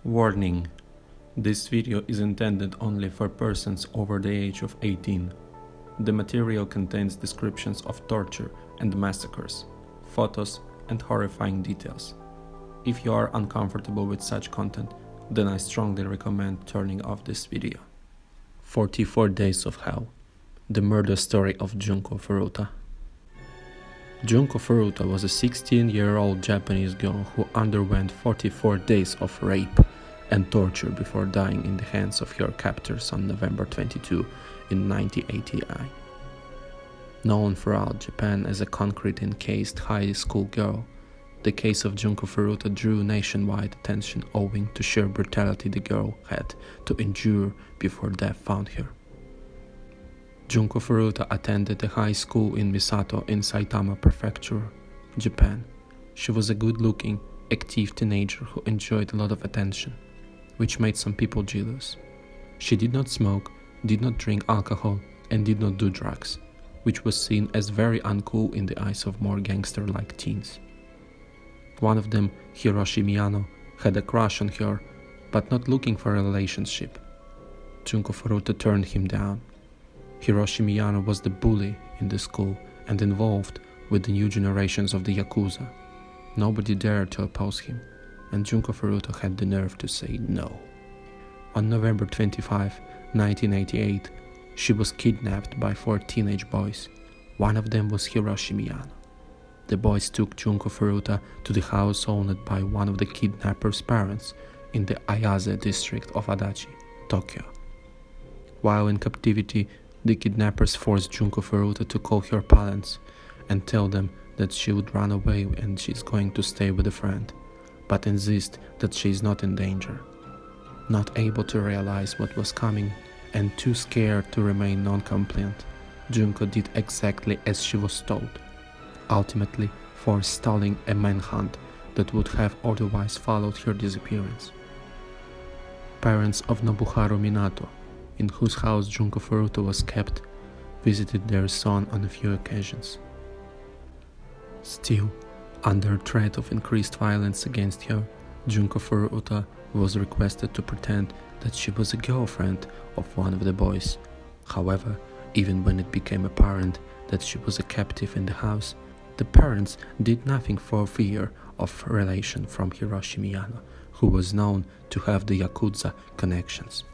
Warning: this video is intended only for persons over the age of 18. The material contains descriptions of torture and massacres, photos and horrifying details. If you are uncomfortable with such content, then I strongly recommend turning off this video. 44 Days of Hell. The murder story of Junko Furuta. Junko Furuta was a 16-year-old Japanese girl who underwent 44 days of rape and torture before dying in the hands of her captors on November 22 in 1989. Known throughout Japan as a concrete encased high school girl, the case of Junko Furuta drew nationwide attention owing to sheer brutality the girl had to endure before death found her. Junko Furuta attended a high school in Misato in Saitama Prefecture, Japan. She was a good-looking, active teenager who enjoyed a lot of attention, which made some people jealous. She did not smoke, did not drink alcohol, and did not do drugs, which was seen as very uncool in the eyes of more gangster-like teens. One of them, Hiroshi Miyano, had a crush on her, but not looking for a relationship. Junko Furuta turned him down. Hiroshi Miyano was the bully in the school and involved with the new generations of the Yakuza. Nobody dared to oppose him, and Junko Furuta had the nerve to say no. On November 25, 1988, she was kidnapped by 4 teenage boys. One of them was Hiroshi Miyano. The boys took Junko Furuta to the house owned by one of the kidnappers' parents in the Ayase district of Adachi, Tokyo. While in captivity, the kidnappers forced Junko Furuta to call her parents and tell them that she would run away and she's going to stay with a friend, but insist that she is not in danger. Not able to realize what was coming and too scared to remain non-compliant, Junko did exactly as she was told, ultimately forestalling a manhunt that would have otherwise followed her disappearance. Parents of Nobuharu Minato, in whose house Junko Furuta was kept, visited their son on a few occasions. Still, under threat of increased violence against her, Junko Furuta was requested to pretend that she was a girlfriend of one of the boys. However, even when it became apparent that she was a captive in the house, the parents did nothing for fear of relation from Hiroshi Miyano, who was known to have the Yakuza connections.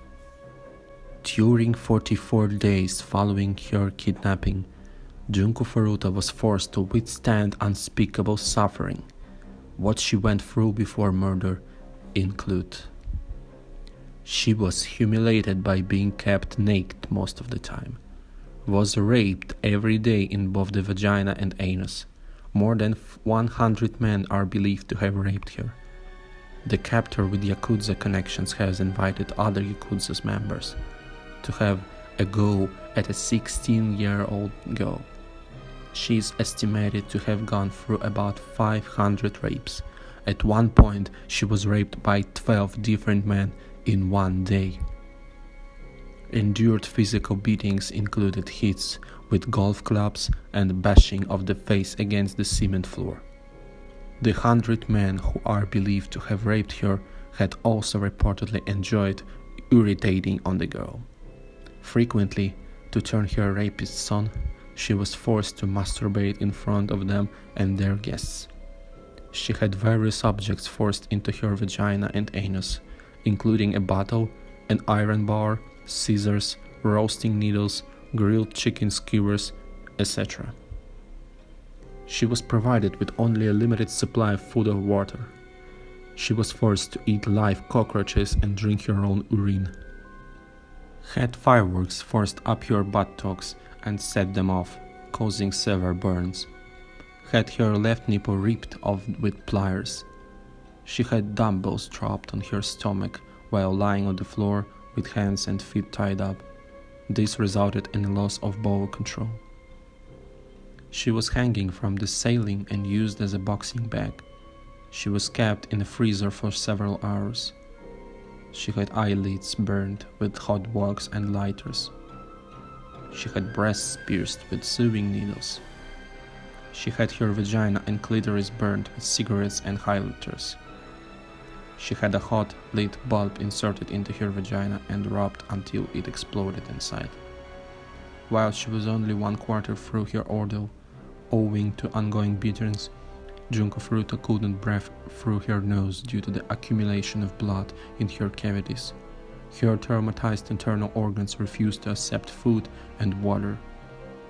During 44 days following her kidnapping, Junko Furuta was forced to withstand unspeakable suffering. What she went through before murder include: she was humiliated by being kept naked most of the time, was raped every day in both the vagina and anus. More than 100 men are believed to have raped her. The captor with Yakuza connections has invited other Yakuza's members to have a go at a 16-year-old girl. She is estimated to have gone through about 500 rapes. At one point, she was raped by 12 different men in one day. Endured physical beatings included hits with golf clubs and bashing of the face against the cement floor. The 100 men who are believed to have raped her had also reportedly enjoyed urinating on the girl. Frequently, to turn her rapist's on, she was forced to masturbate in front of them and their guests. She had various objects forced into her vagina and anus, including a bottle, an iron bar, scissors, roasting needles, grilled chicken skewers, etc. She was provided with only a limited supply of food or water. She was forced to eat live cockroaches and drink her own urine. Had fireworks forced up her buttocks and set them off, causing severe burns. Had her left nipple ripped off with pliers. She had dumbbells dropped on her stomach while lying on the floor with hands and feet tied up. This resulted in a loss of bowel control. She was hanging from the ceiling and used as a boxing bag. She was kept in a freezer for several hours. She had eyelids burned with hot wax and lighters. She had breasts pierced with sewing needles. She had her vagina and clitoris burned with cigarettes and highlighters. She had a hot, lit bulb inserted into her vagina and rubbed until it exploded inside. While she was only 1/4 through her ordeal, owing to ongoing beatings, Junko Furuta couldn't breathe through her nose due to the accumulation of blood in her cavities. Her traumatized internal organs refused to accept food and water,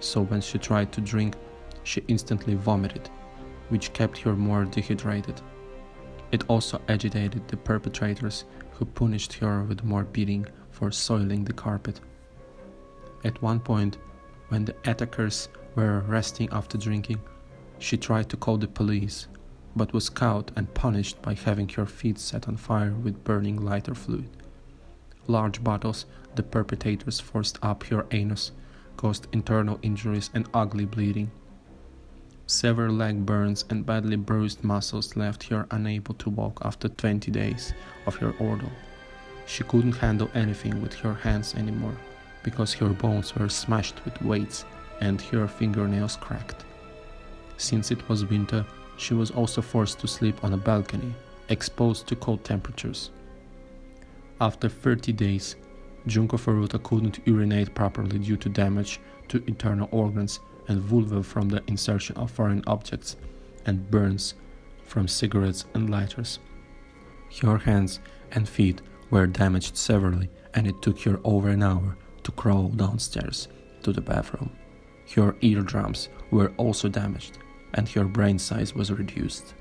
so when she tried to drink, she instantly vomited, which kept her more dehydrated. It also agitated the perpetrators, who punished her with more beating for soiling the carpet. At one point, when the attackers were resting after drinking, she tried to call the police, but was caught and punished by having her feet set on fire with burning lighter fluid. Large bottles the perpetrators forced up her anus caused internal injuries and ugly bleeding. Severe leg burns and badly bruised muscles left her unable to walk after 20 days of her ordeal. She couldn't handle anything with her hands anymore, because her bones were smashed with weights and her fingernails cracked. Since it was winter, she was also forced to sleep on a balcony, exposed to cold temperatures. After 30 days, Junko Furuta couldn't urinate properly due to damage to internal organs and vulva from the insertion of foreign objects, and burns from cigarettes and lighters. Her hands and feet were damaged severely, and it took her over an hour to crawl downstairs to the bathroom. Her eardrums were also damaged, and her brain size was reduced.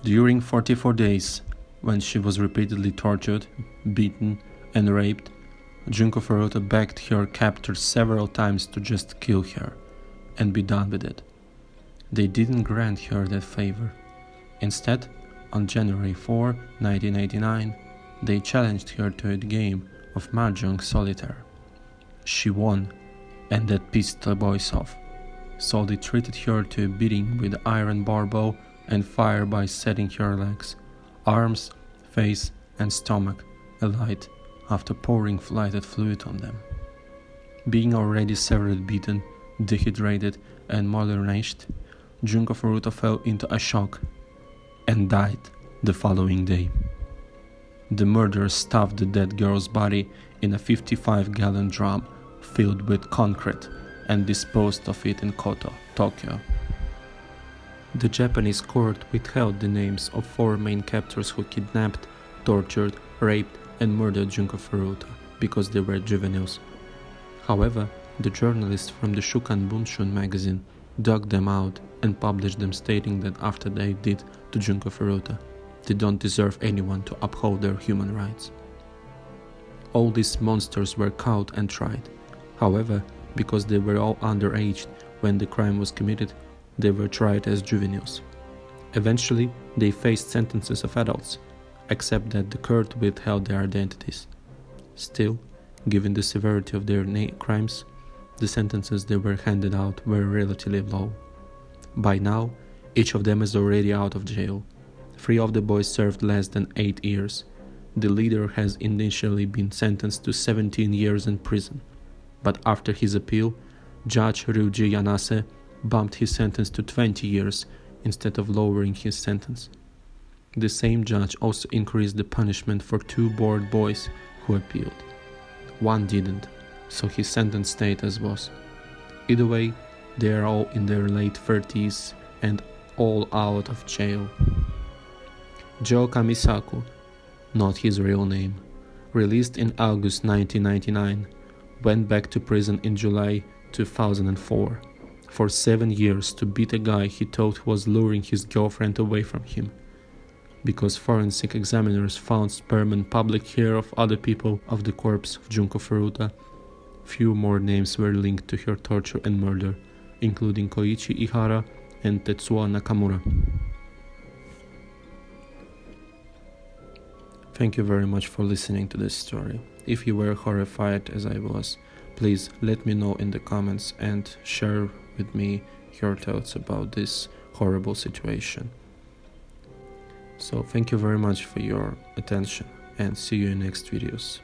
During 44 days, when she was repeatedly tortured, beaten, and raped, Junko Furuta begged her captors several times to just kill her and be done with it. They didn't grant her that favor. Instead, on January 4, 1989, they challenged her to a game of Mahjong Solitaire. She won, and that pissed the boys off, so they treated her to a beating with an iron barbell and fire by setting her legs, arms, face, and stomach alight after pouring lighted fluid on them. Being already severely beaten, dehydrated, and malnourished, Junko Furuta fell into a shock and died the following day. The murderers stuffed the dead girl's body in a 55-gallon drum filled with concrete and disposed of it in Koto, Tokyo. The Japanese court withheld the names of 4 main captors who kidnapped, tortured, raped, and murdered Junko Furuta because they were juveniles. However, the journalists from the Shukan Bunshun magazine dug them out and published them, stating that after they did to Junko Furuta, they don't deserve anyone to uphold their human rights. All these monsters were caught and tried. However, because they were all underage when the crime was committed, they were tried as juveniles. Eventually, they faced sentences of adults, except that the court withheld their identities. Still, given the severity of their crimes, the sentences they were handed out were relatively low. By now, each of them is already out of jail. 3 of the boys served less than 8 years. The leader has initially been sentenced to 17 years in prison, but after his appeal, Judge Ryuji Yanase bumped his sentence to 20 years instead of lowering his sentence. The same judge also increased the punishment for 2 bored boys who appealed. One didn't, so his sentence stayed as was. Either way, they are all in their late 30s and all out of jail. Joe Kamisaku, not his real name, released in August 1999, went back to prison in July 2004 for 7 years to beat a guy he thought was luring his girlfriend away from him. Because forensic examiners found sperm and public hair of other people of the corpse of Junko Furuta, few more names were linked to her torture and murder, including Koichi Ihara and Tetsuo Nakamura. Thank you very much for listening to this story. If you were horrified as I was, please let me know in the comments and share with me your thoughts about this horrible situation. So thank you very much for your attention, and see you in next videos.